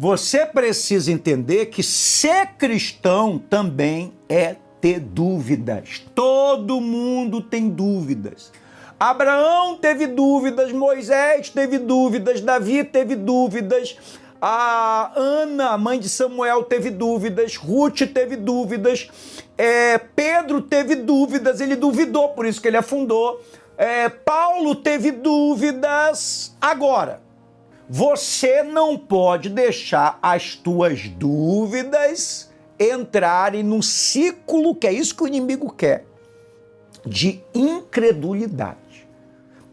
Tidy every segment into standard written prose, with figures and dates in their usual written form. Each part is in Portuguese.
Você precisa entender que ser cristão também é ter dúvidas. Todo mundo tem dúvidas. Abraão teve dúvidas, Moisés teve dúvidas, Davi teve dúvidas, a Ana, mãe de Samuel, teve dúvidas, Ruth teve dúvidas, Pedro teve dúvidas, ele duvidou, por isso que ele afundou. Paulo teve dúvidas. Agora, você não pode deixar as tuas dúvidas entrarem num ciclo, que é isso que o inimigo quer, de incredulidade.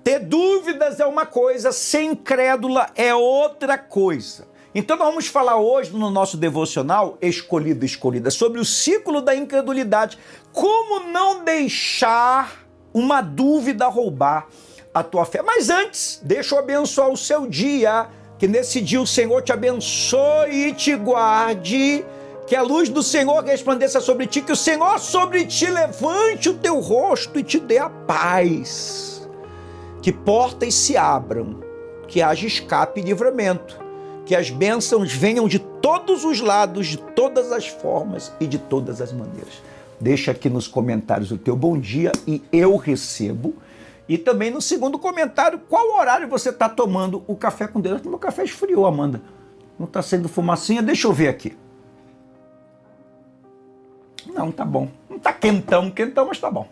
Ter dúvidas é uma coisa, ser incrédula é outra coisa. Então nós vamos falar hoje no nosso devocional, Escolhida, sobre o ciclo da incredulidade. Como não deixar uma dúvida roubar a tua fé. Mas antes, deixa eu abençoar o seu dia, que nesse dia o Senhor te abençoe e te guarde, que a luz do Senhor resplandeça sobre ti, que o Senhor sobre ti levante o teu rosto e te dê a paz. Que portas se abram, que haja escape e livramento, que as bênçãos venham de todos os lados, de todas as formas e de todas as maneiras. Deixa aqui nos comentários o teu bom dia e eu recebo. E também no segundo comentário, qual horário você está tomando o café com Deus? Meu café esfriou, Amanda. Não está saindo fumacinha? Deixa eu ver aqui. Não, tá bom. Não está quentão, mas tá bom.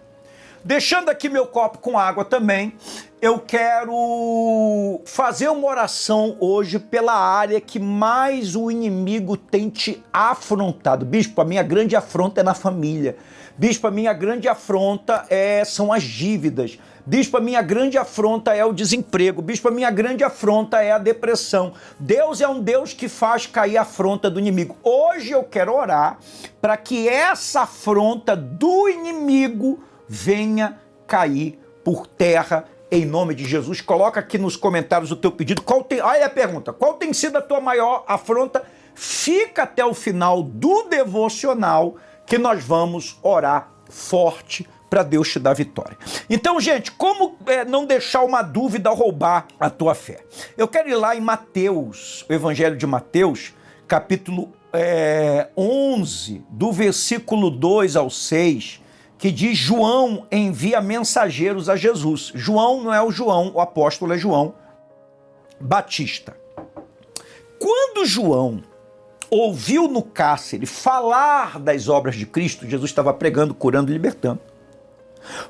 Deixando aqui meu copo com água também, eu quero fazer uma oração hoje pela área que mais o inimigo tem te afrontado. Bispo, a minha grande afronta é na família. Bispo, a minha grande afronta são as dívidas. Bispo, a minha grande afronta é o desemprego. Bispo, a minha grande afronta é a depressão. Deus é um Deus que faz cair a afronta do inimigo. Hoje eu quero orar para que essa afronta do inimigo venha cair por terra em nome de Jesus. Coloca aqui nos comentários o teu pedido. Olha a pergunta. Qual tem sido a tua maior afronta? Fica até o final do devocional que nós vamos orar forte para Deus te dar vitória. Então, gente, como não deixar uma dúvida roubar a tua fé? Eu quero ir lá em Mateus, o Evangelho de Mateus, capítulo 11, do versículo 2 ao 6, que diz: João envia mensageiros a Jesus. João não é o João, o apóstolo é João Batista. Quando João ouviu no cárcere falar das obras de Cristo, Jesus estava pregando, curando e libertando,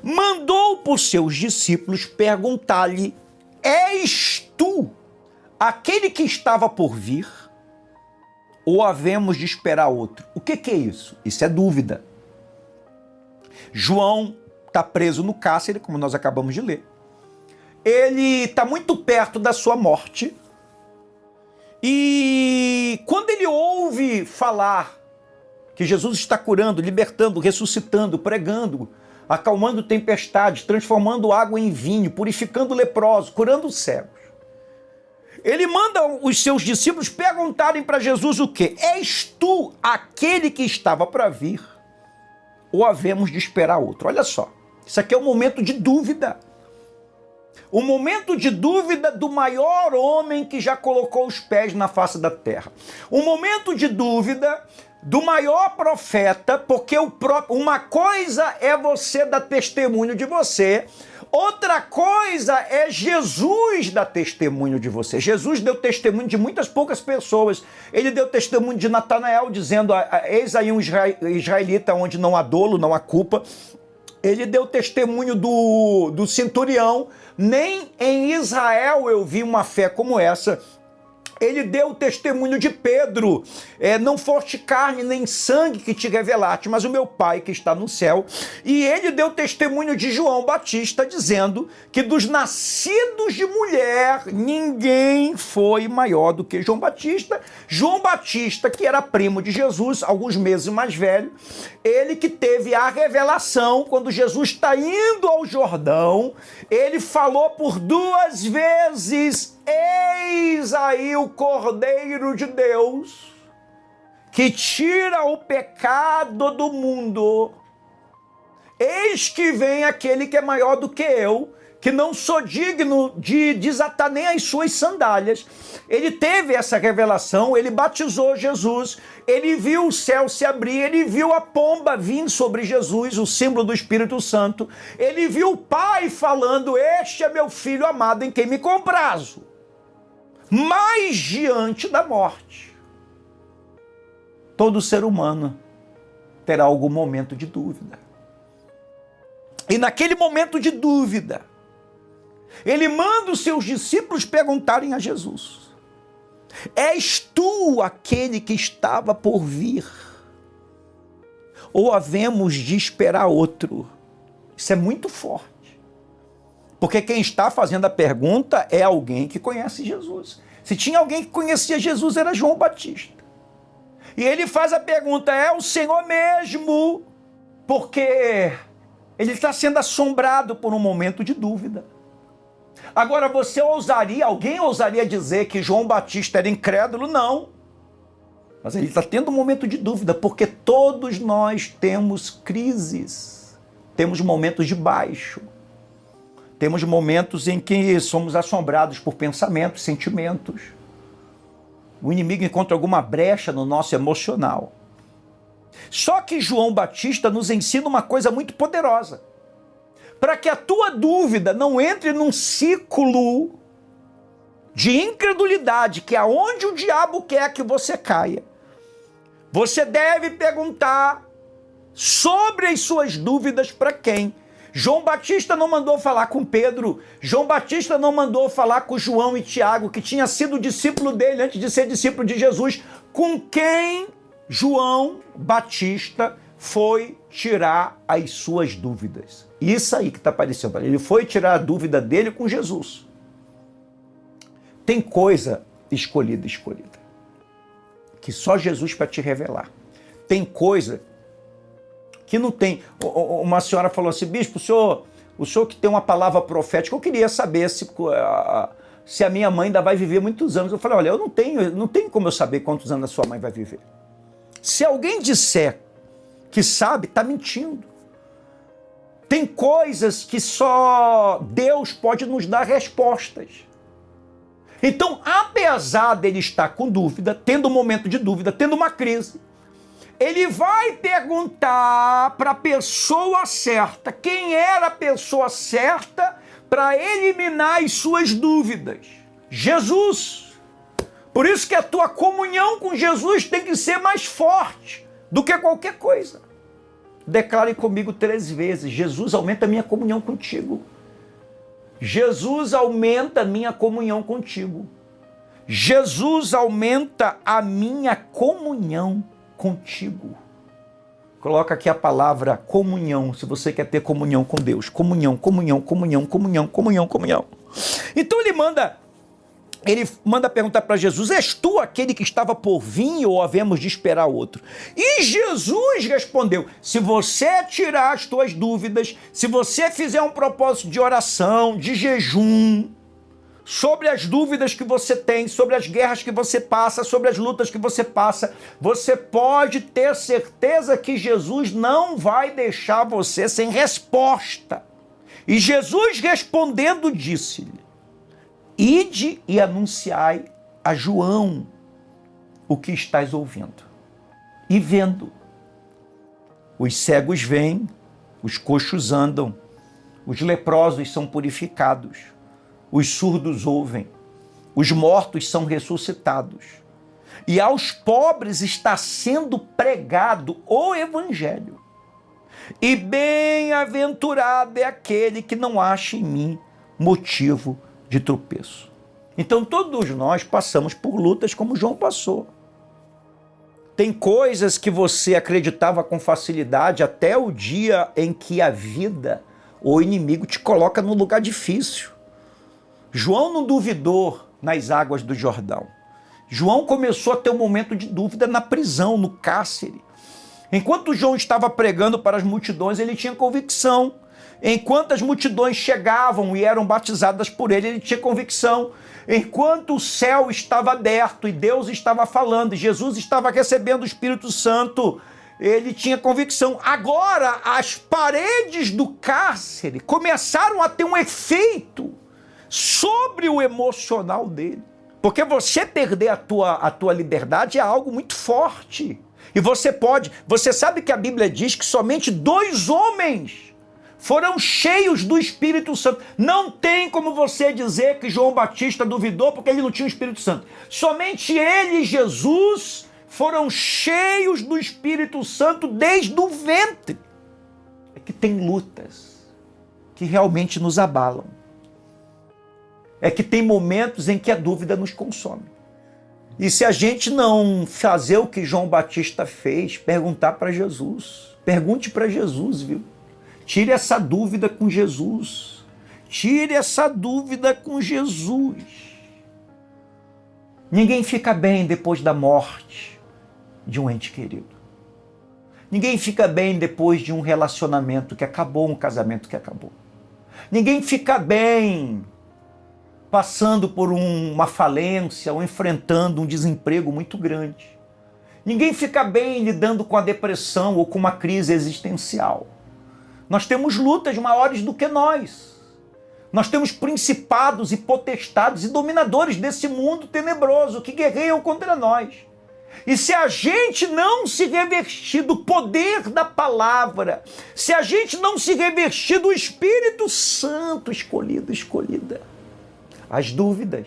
mandou por seus discípulos perguntar-lhe: és tu aquele que estava por vir, ou havemos de esperar outro? O que é isso? Isso é dúvida. João está preso no cárcere, como nós acabamos de ler. Ele está muito perto da sua morte. E quando ele ouve falar que Jesus está curando, libertando, ressuscitando, pregando, acalmando tempestades, transformando água em vinho, purificando leprosos, curando cegos, ele manda os seus discípulos perguntarem para Jesus o quê? És tu aquele que estava para vir, ou havemos de esperar outro? Olha só, isso aqui é um momento de dúvida. O momento de dúvida do maior homem que já colocou os pés na face da terra. O momento de dúvida do maior profeta, porque uma coisa é você dar testemunho de você, outra coisa é Jesus dar testemunho de você. Jesus deu testemunho de muitas poucas pessoas. Ele deu testemunho de Natanael, dizendo: eis aí um israelita onde não há dolo, não há culpa. Ele deu testemunho do centurião. Nem em Israel eu vi uma fé como essa. Ele deu o testemunho de Pedro: não foste carne nem sangue que te revelaste, mas o meu Pai que está no céu. E ele deu testemunho de João Batista, dizendo que dos nascidos de mulher, ninguém foi maior do que João Batista. João Batista, que era primo de Jesus, alguns meses mais velho, ele que teve a revelação quando Jesus está indo ao Jordão, ele falou por 2 vezes: eis aí o Cordeiro de Deus que tira o pecado do mundo. Eis que vem aquele que é maior do que eu, que não sou digno de desatar nem as suas sandálias. Ele teve essa revelação, ele batizou Jesus, ele viu o céu se abrir, ele viu a pomba vir sobre Jesus, o símbolo do Espírito Santo, ele viu o Pai falando: este é meu filho amado em quem me comprazo. Mas diante da morte, todo ser humano terá algum momento de dúvida. E naquele momento de dúvida, ele manda os seus discípulos perguntarem a Jesus: és tu aquele que estava por vir? Ou havemos de esperar outro? Isso é muito forte. Porque quem está fazendo a pergunta é alguém que conhece Jesus. Se tinha alguém que conhecia Jesus, era João Batista. E ele faz a pergunta: é o Senhor mesmo? Porque ele está sendo assombrado por um momento de dúvida. Agora, alguém ousaria dizer que João Batista era incrédulo? Não. Mas ele está tendo um momento de dúvida, porque todos nós temos crises, temos momentos de baixo, temos momentos em que somos assombrados por pensamentos, sentimentos. O inimigo encontra alguma brecha no nosso emocional. Só que João Batista nos ensina uma coisa muito poderosa. Para que a tua dúvida não entre num ciclo de incredulidade, que é onde o diabo quer que você caia, você deve perguntar sobre as suas dúvidas para quem? João Batista não mandou falar com Pedro, João Batista não mandou falar com João e Tiago, que tinha sido discípulo dele antes de ser discípulo de Jesus. Com quem João Batista foi tirar as suas dúvidas? Isso aí que está aparecendo. Ele foi tirar a dúvida dele com Jesus. Tem coisa escolhida, que só Jesus para te revelar. Tem coisa que não tem. Uma senhora falou assim: bispo, o senhor que tem uma palavra profética, eu queria saber se a minha mãe ainda vai viver muitos anos. Eu falei: olha, eu não tenho como eu saber quantos anos a sua mãe vai viver. Se alguém disser que sabe, está mentindo. Tem coisas que só Deus pode nos dar respostas. Então, apesar dele estar com dúvida, tendo um momento de dúvida, tendo uma crise, ele vai perguntar para a pessoa certa. Quem era a pessoa certa para eliminar as suas dúvidas? Jesus. Por isso que a tua comunhão com Jesus tem que ser mais forte do que qualquer coisa. Declare comigo 3 vezes: Jesus, aumenta a minha comunhão contigo. Jesus, aumenta a minha comunhão contigo. Jesus, aumenta a minha comunhão contigo. Coloca aqui a palavra comunhão, se você quer ter comunhão com Deus. Comunhão, comunhão, comunhão, comunhão, comunhão, comunhão. Então ele manda perguntar para Jesus: és tu aquele que estava por vir ou havemos de esperar outro? E Jesus respondeu: se você tirar as tuas dúvidas, se você fizer um propósito de oração, de jejum, sobre as dúvidas que você tem, sobre as guerras que você passa, sobre as lutas que você passa, você pode ter certeza que Jesus não vai deixar você sem resposta. E Jesus respondendo disse-lhe: ide e anunciai a João o que estás ouvindo e vendo. Os cegos veem, os coxos andam, os leprosos são purificados, os surdos ouvem, os mortos são ressuscitados, e aos pobres está sendo pregado o evangelho. E bem-aventurado é aquele que não acha em mim motivo de tropeço. Então todos nós passamos por lutas como João passou. Tem coisas que você acreditava com facilidade até o dia em que a vida, o inimigo, te coloca num lugar difícil. João não duvidou nas águas do Jordão. João começou a ter um momento de dúvida na prisão, no cárcere. Enquanto João estava pregando para as multidões, ele tinha convicção. Enquanto as multidões chegavam e eram batizadas por ele, ele tinha convicção. Enquanto o céu estava aberto e Deus estava falando, e Jesus estava recebendo o Espírito Santo, ele tinha convicção. Agora, as paredes do cárcere começaram a ter um efeito sobre o emocional dele. Porque você perder a tua liberdade é algo muito forte. E você sabe que a Bíblia diz que somente 2 homens foram cheios do Espírito Santo. Não tem como você dizer que João Batista duvidou porque ele não tinha o Espírito Santo. Somente ele e Jesus foram cheios do Espírito Santo desde o ventre. É que tem lutas que realmente nos abalam. É que tem momentos em que a dúvida nos consome. E se a gente não fazer o que João Batista fez, perguntar para Jesus. Pergunte para Jesus, viu? Tire essa dúvida com Jesus. Tire essa dúvida com Jesus. Ninguém fica bem depois da morte de um ente querido. Ninguém fica bem depois de um relacionamento que acabou, um casamento que acabou. Ninguém fica bem passando por uma falência ou enfrentando um desemprego muito grande. Ninguém fica bem lidando com a depressão ou com uma crise existencial. Nós temos lutas maiores do que nós. Nós temos principados e potestades e dominadores desse mundo tenebroso que guerreiam contra nós. E se a gente não se revestir do poder da palavra, se a gente não se revestir do Espírito Santo escolhida, as dúvidas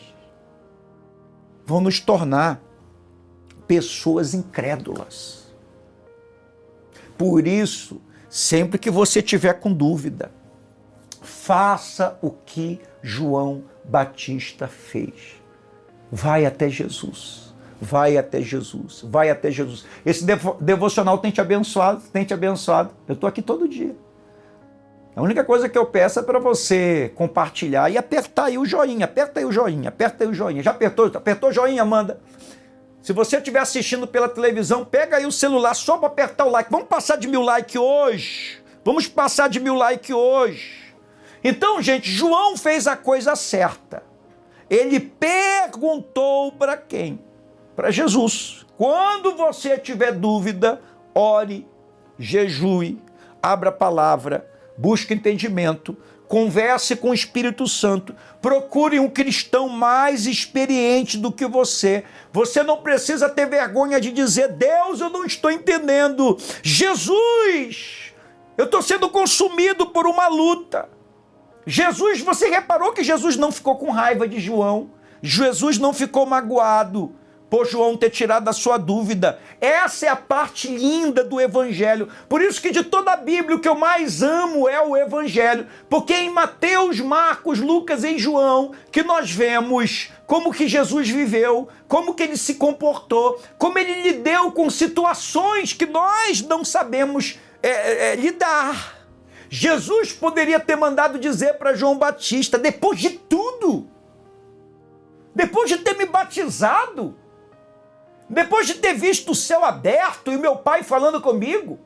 vão nos tornar pessoas incrédulas. Por isso, sempre que você tiver com dúvida, faça o que João Batista fez. Vai até Jesus. Vai até Jesus. Vai até Jesus. Esse devocional tem te abençoado, tem te abençoado. Eu estou aqui todo dia. A única coisa que eu peço é para você compartilhar e apertar aí o joinha. Aperta aí o joinha, aperta aí o joinha. Já apertou? Apertou o joinha, Amanda? Se você estiver assistindo pela televisão, pega aí o celular só para apertar o like. Vamos passar de 1000 likes hoje. Vamos passar de 1000 likes hoje. Então, gente, João fez a coisa certa. Ele perguntou para quem? Para Jesus. Quando você tiver dúvida, ore, jejue, abra a palavra, busque entendimento, converse com o Espírito Santo, procure um cristão mais experiente do que você. Você não precisa ter vergonha de dizer: Deus, eu não estou entendendo. Jesus, eu estou sendo consumido por uma luta. Jesus, você reparou que Jesus não ficou com raiva de João? Jesus não ficou magoado por João ter tirado a sua dúvida. Essa é a parte linda do Evangelho. Por isso que de toda a Bíblia o que eu mais amo é o Evangelho. Porque em Mateus, Marcos, Lucas e João que nós vemos como que Jesus viveu, como que ele se comportou, como ele lidou com situações que nós não sabemos lidar. Jesus poderia ter mandado dizer para João Batista: depois de tudo, depois de ter me batizado, depois de ter visto o céu aberto e meu pai falando comigo,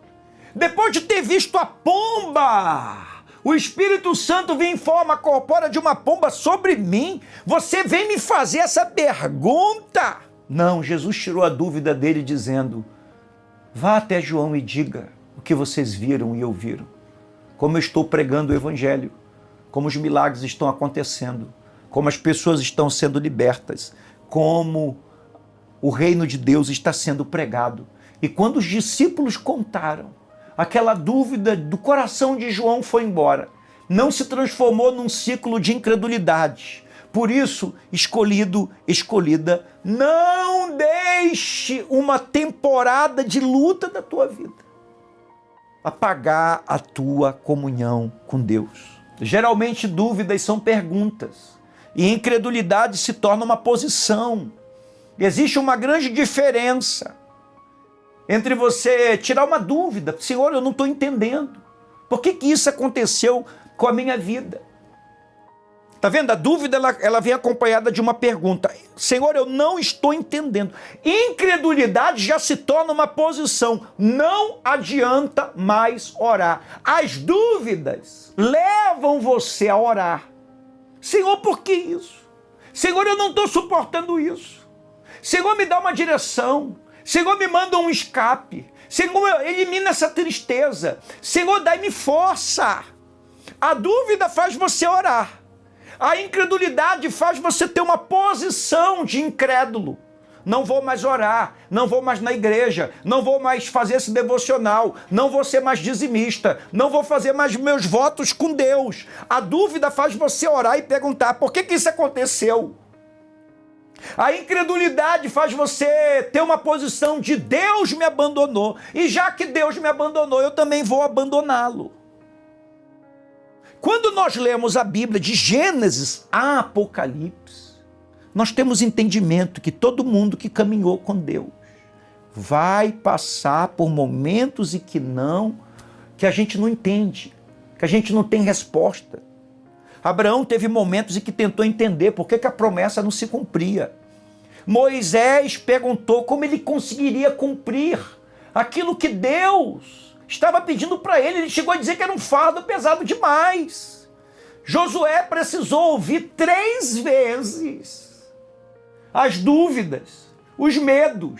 depois de ter visto a pomba, o Espírito Santo vir em forma corpórea de uma pomba sobre mim, você vem me fazer essa pergunta? Não, Jesus tirou a dúvida dele dizendo: vá até João e diga o que vocês viram e ouviram. Como eu estou pregando o Evangelho, como os milagres estão acontecendo, como as pessoas estão sendo libertas, como o reino de Deus está sendo pregado. E quando os discípulos contaram, aquela dúvida do coração de João foi embora. Não se transformou num ciclo de incredulidade. Por isso, escolhido, escolhida, não deixe uma temporada de luta da tua vida apagar a tua comunhão com Deus. Geralmente dúvidas são perguntas e incredulidade se torna uma posição. Existe uma grande diferença entre você tirar uma dúvida: Senhor, eu não estou entendendo. Por que isso aconteceu com a minha vida? Está vendo? A dúvida ela vem acompanhada de uma pergunta: Senhor, eu não estou entendendo. Incredulidade já se torna uma posição. Não adianta mais orar. As dúvidas levam você a orar. Senhor, por que isso? Senhor, eu não estou suportando isso. Senhor, me dá uma direção. Senhor, me manda um escape. Senhor, elimina essa tristeza. Senhor, dai-me força. A dúvida faz você orar. A incredulidade faz você ter uma posição de incrédulo. Não vou mais orar, não vou mais na igreja, não vou mais fazer esse devocional, não vou ser mais dizimista, não vou fazer mais meus votos com Deus. A dúvida faz você orar e perguntar, por que isso aconteceu? A incredulidade faz você ter uma posição de Deus me abandonou, e já que Deus me abandonou, eu também vou abandoná-lo. Quando nós lemos a Bíblia de Gênesis a Apocalipse, nós temos entendimento que todo mundo que caminhou com Deus vai passar por momentos que a gente não entende, que a gente não tem resposta. Abraão teve momentos em que tentou entender por que a promessa não se cumpria. Moisés perguntou como ele conseguiria cumprir aquilo que Deus estava pedindo para ele. Ele chegou a dizer que era um fardo pesado demais. Josué precisou ouvir 3 vezes as dúvidas, os medos,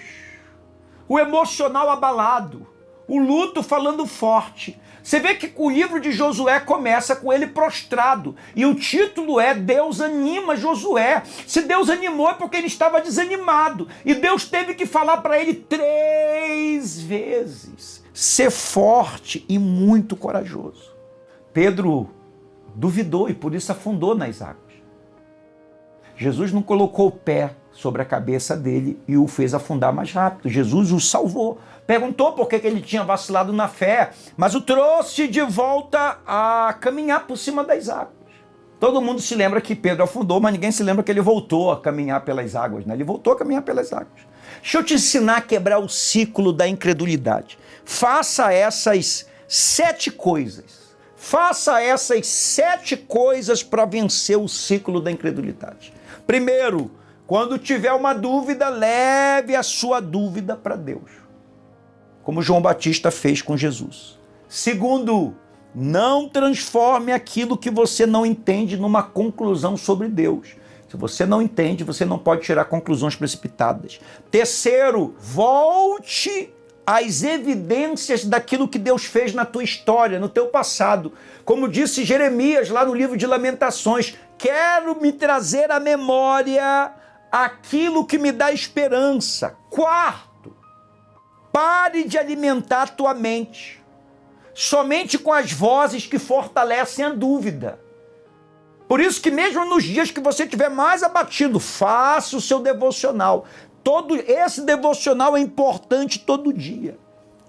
o emocional abalado, o luto falando forte. Você vê que o livro de Josué começa com ele prostrado, e o título é Deus anima Josué. Se Deus animou é porque ele estava desanimado, e Deus teve que falar para ele 3 vezes, ser forte e muito corajoso. Pedro duvidou e por isso afundou nas águas. Jesus não colocou o pé sobre a cabeça dele e o fez afundar mais rápido. Jesus o salvou. Perguntou por que ele tinha vacilado na fé, mas o trouxe de volta a caminhar por cima das águas. Todo mundo se lembra que Pedro afundou, mas ninguém se lembra que ele voltou a caminhar pelas águas, né? Ele voltou a caminhar pelas águas. Deixa eu te ensinar a quebrar o ciclo da incredulidade. Faça essas 7 coisas. Faça essas 7 coisas para vencer o ciclo da incredulidade. Primeiro, quando tiver uma dúvida, leve a sua dúvida para Deus, como João Batista fez com Jesus. Segundo, não transforme aquilo que você não entende numa conclusão sobre Deus. Se você não entende, você não pode tirar conclusões precipitadas. Terceiro, volte às evidências daquilo que Deus fez na tua história, no teu passado. Como disse Jeremias lá no livro de Lamentações, quero me trazer à memória aquilo que me dá esperança. Quarto, pare de alimentar tua mente somente com as vozes que fortalecem a dúvida. Por isso que mesmo nos dias que você estiver mais abatido, faça o seu devocional. Todo esse devocional é importante todo dia.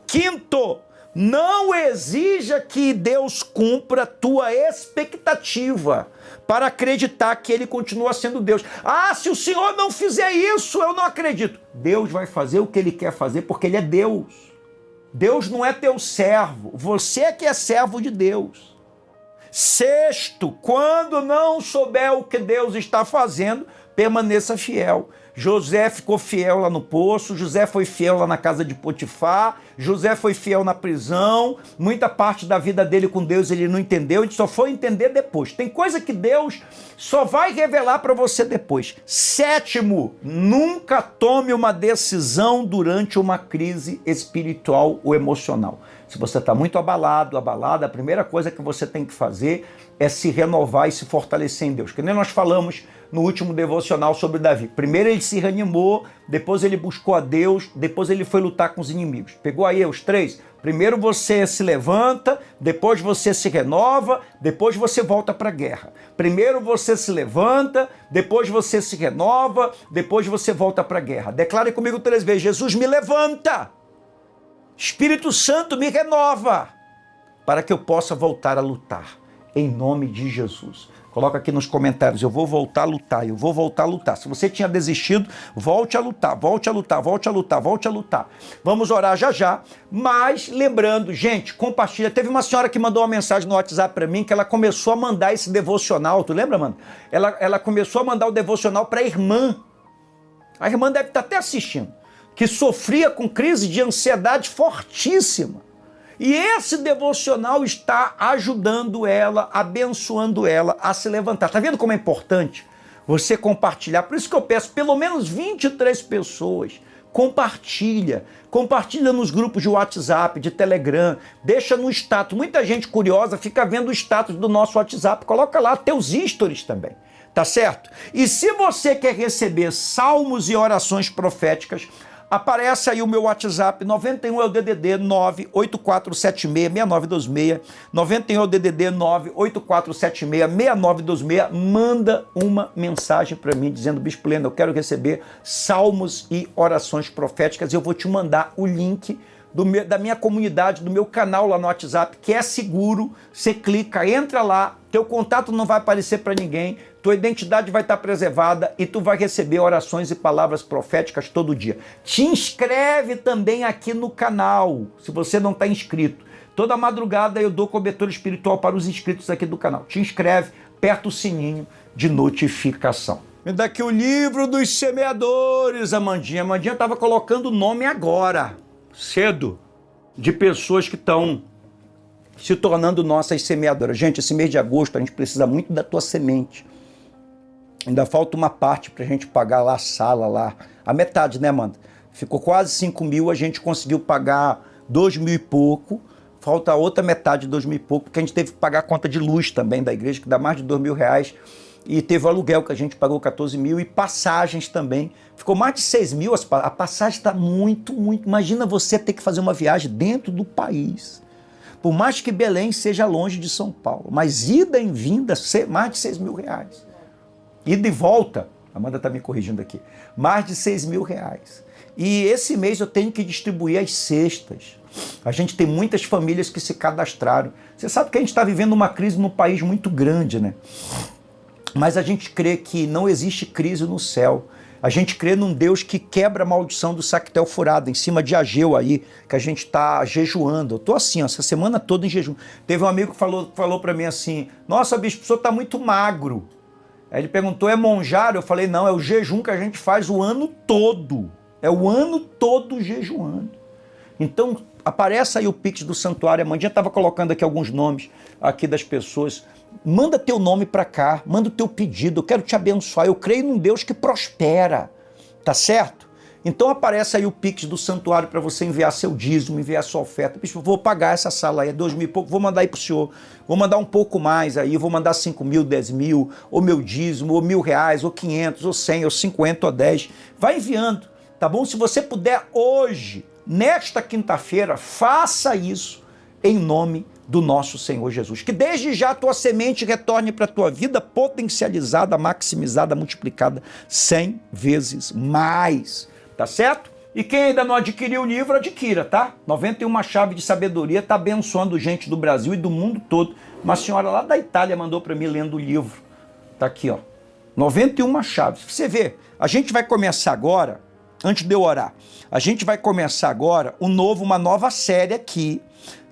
Quinto, não exija que Deus cumpra tua expectativa para acreditar que Ele continua sendo Deus. Ah, se o Senhor não fizer isso, eu não acredito. Deus vai fazer o que Ele quer fazer porque Ele é Deus. Deus não é teu servo, você é que é servo de Deus. Sexto, quando não souber o que Deus está fazendo, permaneça fiel. José ficou fiel lá no poço, José foi fiel lá na casa de Potifar, José foi fiel na prisão, muita parte da vida dele com Deus ele não entendeu, ele só foi entender depois. Tem coisa que Deus só vai revelar para você depois. Sétimo, nunca tome uma decisão durante uma crise espiritual ou emocional. Se você está muito abalado, a primeira coisa que você tem que fazer é se renovar e se fortalecer em Deus. Que nem nós falamos no último devocional sobre Davi. Primeiro ele se reanimou, depois ele buscou a Deus, depois ele foi lutar com os inimigos. Pegou aí os 3? Primeiro você se levanta, depois você se renova, depois você volta para a guerra. Primeiro você se levanta, depois você se renova, depois você volta para a guerra. Declare comigo 3 vezes, Jesus me levanta, Espírito Santo me renova, para que eu possa voltar a lutar, em nome de Jesus. Coloca aqui nos comentários, eu vou voltar a lutar, eu vou voltar a lutar. Se você tinha desistido, volte a lutar, volte a lutar, volte a lutar, volte a lutar. Vamos orar já já, mas lembrando, gente, compartilha. Teve uma senhora que mandou uma mensagem no WhatsApp para mim, que ela começou a mandar esse devocional, tu lembra, mano? Ela começou a mandar o devocional para a irmã. A irmã deve estar até assistindo, que sofria com crise de ansiedade fortíssima. E esse devocional está ajudando ela, abençoando ela a se levantar. Está vendo como é importante você compartilhar? Por isso que eu peço pelo menos 23 pessoas compartilha nos grupos de WhatsApp, de Telegram, deixa no status. Muita gente curiosa fica vendo o status do nosso WhatsApp, coloca lá teus stories também, tá certo? E se você quer receber salmos e orações proféticas, aparece aí o meu WhatsApp, 91 é o DDD 984766926, 91 é o DDD 984766926, manda uma mensagem para mim dizendo: Bispo Leno, eu quero receber salmos e orações proféticas, e eu vou te mandar o link da minha comunidade, do meu canal lá no WhatsApp, que é seguro. Você clica, entra lá, teu contato não vai aparecer para ninguém, tua identidade vai estar preservada e tu vai receber orações e palavras proféticas todo dia. Te inscreve também aqui no canal, se você não está inscrito. Toda madrugada eu dou cobertura espiritual para os inscritos aqui do canal. Te inscreve, aperta o sininho de notificação. Me dá aqui o livro dos semeadores, Amandinha. Amandinha estava colocando o nome agora, cedo, de pessoas que estão se tornando nossas semeadoras. Gente, esse mês de agosto a gente precisa muito da tua semente. Ainda falta uma parte para a gente pagar lá a sala lá. A metade, né, Amanda? Ficou quase 5 mil, a gente conseguiu pagar 2 mil e pouco. Falta a outra metade de 2 mil e pouco, porque a gente teve que pagar a conta de luz também da igreja, que dá mais de 2 mil reais. E teve o aluguel, que a gente pagou 14 mil, e passagens também. Ficou mais de 6 mil, a passagem está muito. Imagina você ter que fazer uma viagem dentro do país. Por mais que Belém seja longe de São Paulo, mas ida e vinda, mais de 6 mil reais. Ida e volta, a Amanda está me corrigindo aqui, mais de 6 mil reais. E esse mês eu tenho que distribuir as cestas. A gente tem muitas famílias que se cadastraram. Você sabe que a gente está vivendo uma crise num país muito grande, né? Mas a gente crê que não existe crise no céu. A gente crê num Deus que quebra a maldição do sactel furado, em cima de Ageu aí, que a gente está jejuando. Eu tô assim, ó, essa semana toda em jejum. Teve um amigo que falou para mim assim: nossa, bispo, o senhor tá muito magro. Aí ele perguntou: é monjário? Eu falei: não, é o jejum que a gente faz o ano todo. É o ano todo jejuando. Então, aparece aí o Pix do Santuário. A Mandinha estava colocando aqui alguns nomes aqui das pessoas. Manda teu nome para cá, manda o teu pedido, eu quero te abençoar, eu creio num Deus que prospera, tá certo? Então aparece aí o Pix do Santuário para você enviar seu dízimo, enviar sua oferta. Bispo, vou pagar essa sala aí, é 2 mil e pouco, vou mandar aí pro senhor, vou mandar um pouco mais aí, vou mandar 5 mil, 10 mil, ou meu dízimo, ou R$1.000, ou 500, ou 100, ou 50, ou 10, vai enviando, tá bom? Se você puder hoje, nesta quinta-feira, faça isso em nome do nosso Senhor Jesus. Que desde já a tua semente retorne para a tua vida potencializada, maximizada, multiplicada 100 vezes mais. Tá certo? E quem ainda não adquiriu o livro, adquira, tá? 91 Chaves de Sabedoria tá abençoando gente do Brasil e do mundo todo. Uma senhora lá da Itália mandou para mim lendo o livro. Tá aqui, ó. 91 Chaves. Você vê, a gente vai começar agora, antes de eu orar, a gente vai começar agora uma nova série aqui,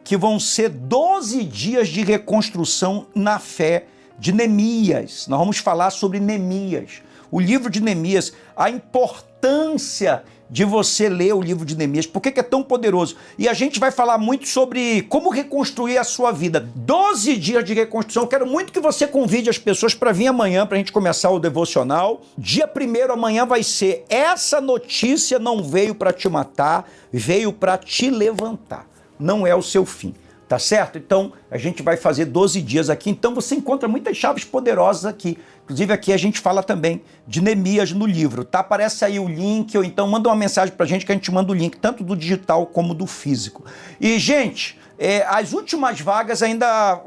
que vão ser 12 dias de reconstrução na fé de Neemias. Nós vamos falar sobre Neemias, o livro de Neemias, a importância de você ler o livro de Neemias, por que é tão poderoso. E a gente vai falar muito sobre como reconstruir a sua vida. 12 dias de reconstrução. Eu quero muito que você convide as pessoas para vir amanhã, para a gente começar o devocional. Dia 1º, amanhã vai ser: essa notícia não veio para te matar, veio para te levantar. Não é o seu fim, tá certo? Então, a gente vai fazer 12 dias aqui, então você encontra muitas chaves poderosas aqui. Inclusive aqui a gente fala também de Neemias no livro, tá? Aparece aí o link, ou então manda uma mensagem pra gente que a gente manda o link, tanto do digital como do físico. E, gente, as últimas vagas ainda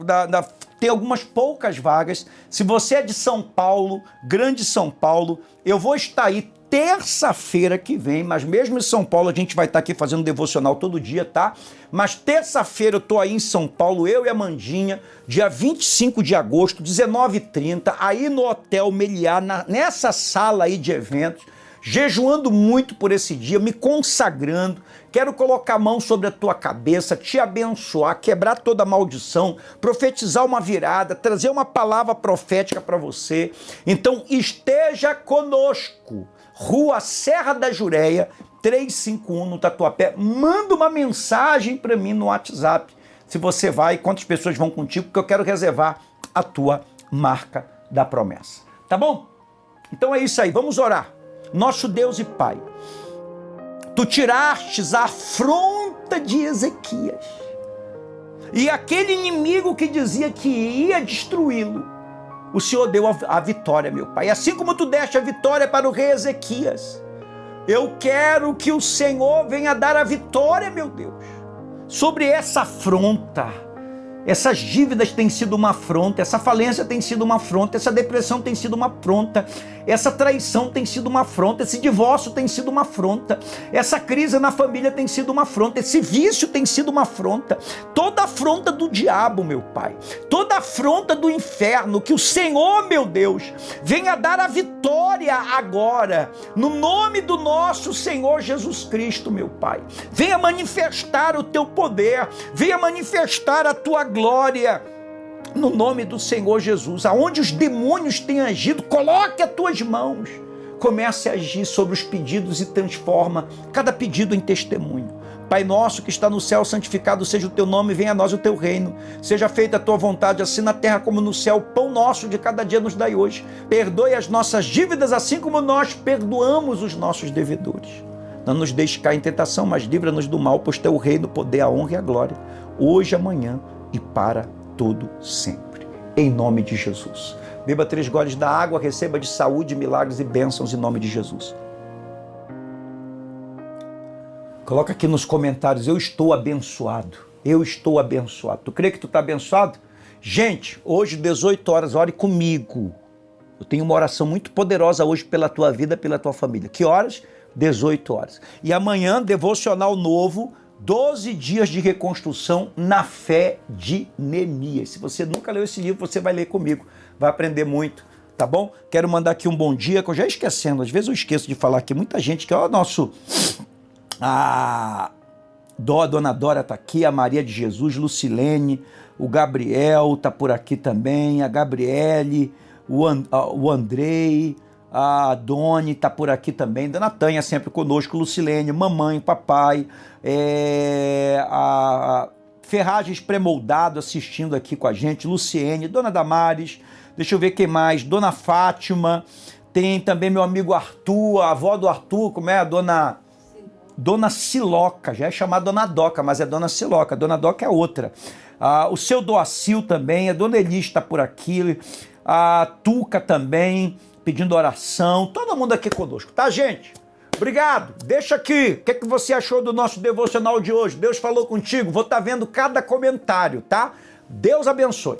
tem algumas poucas vagas. Se você é de São Paulo, Grande São Paulo, eu vou estar aí terça-feira que vem, mas mesmo em São Paulo a gente vai estar aqui fazendo devocional todo dia, tá? Mas terça-feira eu tô aí em São Paulo, eu e a Mandinha, dia 25 de agosto, 19h30, aí no Hotel Meliá, nessa sala aí de eventos, jejuando muito por esse dia, me consagrando. Quero colocar a mão sobre a tua cabeça, te abençoar, quebrar toda a maldição, profetizar uma virada, trazer uma palavra profética para você. Então esteja conosco. Rua Serra da Jureia, 351 no Tatuapé. Manda uma mensagem para mim no WhatsApp, se você vai, quantas pessoas vão contigo, porque eu quero reservar a tua marca da promessa. Tá bom? Então é isso aí, vamos orar. Nosso Deus e Pai, Tu tirastes a afronta de Ezequias. E aquele inimigo que dizia que ia destruí-lo, o Senhor deu a vitória, meu Pai. Assim como tu deste a vitória para o rei Ezequias, eu quero que o Senhor venha dar a vitória, meu Deus, sobre essa afronta. Essas dívidas têm sido uma afronta, essa falência tem sido uma afronta, essa depressão tem sido uma afronta, essa traição tem sido uma afronta, esse divórcio tem sido uma afronta, essa crise na família tem sido uma afronta, esse vício tem sido uma afronta, toda afronta do diabo, meu Pai, toda afronta do inferno, que o Senhor, meu Deus, venha dar a vitória agora, no nome do nosso Senhor Jesus Cristo, meu Pai. Venha manifestar o teu poder, venha manifestar a tua glória, no nome do Senhor Jesus. Aonde os demônios têm agido, coloque as tuas mãos, comece a agir sobre os pedidos e transforma cada pedido em testemunho. Pai nosso que está no céu, santificado seja o teu nome, venha a nós o teu reino, seja feita a tua vontade, assim na terra como no céu. O pão nosso de cada dia nos dai hoje, perdoe as nossas dívidas, assim como nós perdoamos os nossos devedores. Não nos deixe cair em tentação, mas livra-nos do mal, pois teu reino, o poder, a honra e a glória, hoje, amanhã e para todo sempre. Em nome de Jesus. Beba 3 goles da água, receba de saúde, milagres e bênçãos em nome de Jesus. Coloca aqui nos comentários, eu estou abençoado. Eu estou abençoado. Tu crê que tu está abençoado? Gente, hoje 18 horas, ore comigo. Eu tenho uma oração muito poderosa hoje pela tua vida, pela tua família. Que horas? 18 horas. E amanhã, devocional novo, 12 dias de reconstrução na fé de Neemias. Se você nunca leu esse livro, você vai ler comigo, vai aprender muito, tá bom? Quero mandar aqui um bom dia, que eu já esquecendo, às vezes eu esqueço de falar aqui, muita gente, que é o nosso... A Dona Dora tá aqui, a Maria de Jesus, Lucilene, o Gabriel tá por aqui também, a Gabriele, o Andrei, a Doni está por aqui também, Dona Tânia sempre conosco, Lucilene, mamãe, papai, a Ferragens Premoldado assistindo aqui com a gente, Luciene, Dona Damares, deixa eu ver quem mais, Dona Fátima, tem também meu amigo Arthur, a avó do Arthur, como é? A Dona Siloca, já é chamada Dona Doca, mas é Dona Siloca, Dona Doca é outra. O seu Doacil também, a Dona Elis está por aqui, a Tuca também, pedindo oração, todo mundo aqui conosco, tá, gente? Obrigado, deixa aqui, o que é que você achou do nosso devocional de hoje? Deus falou contigo? Vou estar vendo cada comentário, tá? Deus abençoe.